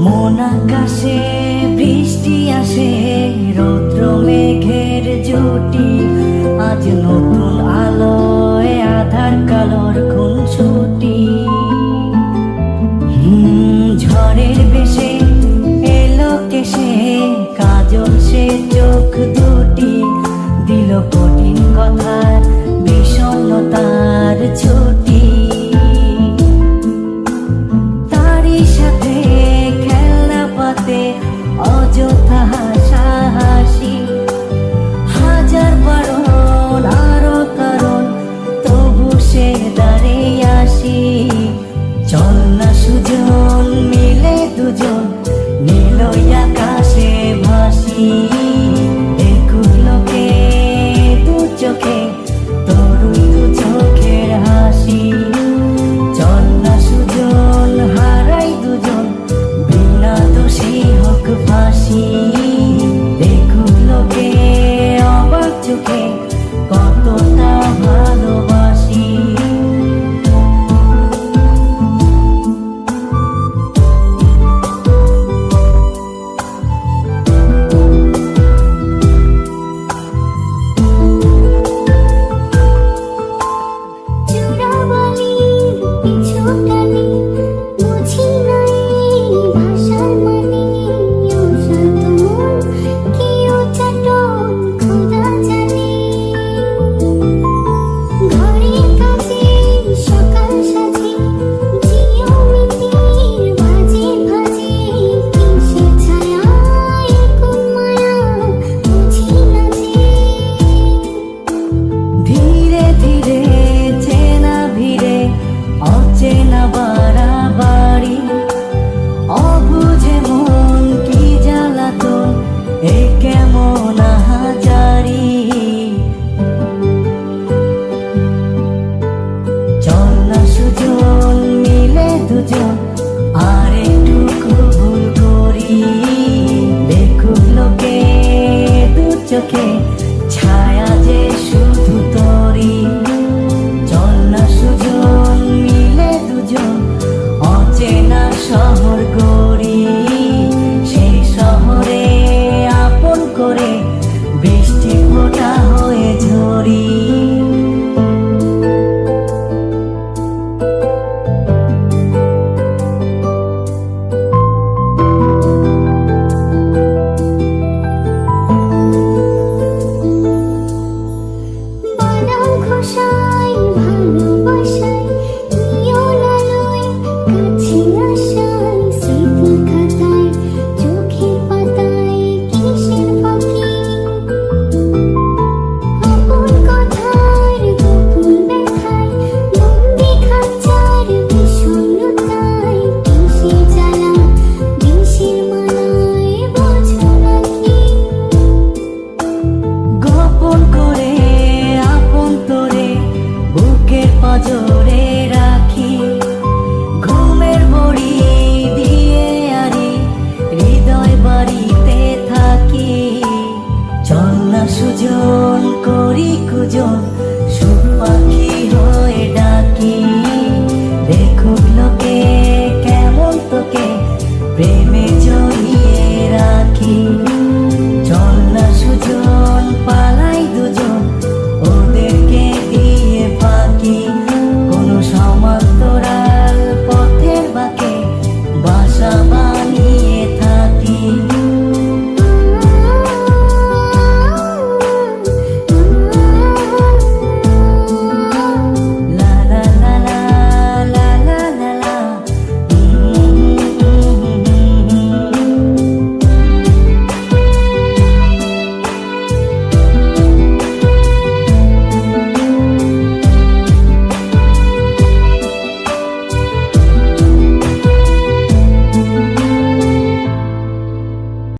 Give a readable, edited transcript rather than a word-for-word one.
মন আকাশে বৃষ্টি আসে, রৌদ্র মেঘের জুটি, আজ নতুন আলোয় আধার কালোর খুনসুটি। ঝড়ের বেশে এলো কেশে, কাজল সে চোখ দুটি, দিল কঠিন কথার বিষণ্ণতার ছুটি। তারই সাথে খেলনা পাতে অযথা হাসাহাসি, হাজার বারণ আরো কারণ, তবু সে দাঁড়িয়ে আসি। চল না সুজন মিলে দুজন, নীলই আকাশে ভাসি, দেখুক লোকে দু চোখে তরুণ দু চোখের হাসি। চল না সুজন হারাই দুজন, বিনা দোষী হোক ফাঁসি, দেখুক লোকে অবাক চোখে কতটা ভালোবাসি। অচেনা বাড়াবাড়ি, অবুঝে মন কি জ্বালাতন, এ কেমন আহাজারি। চল না সুজন মিলে দুজন, আর একটু ভুল করি, দেখুক লোকে দু চোখে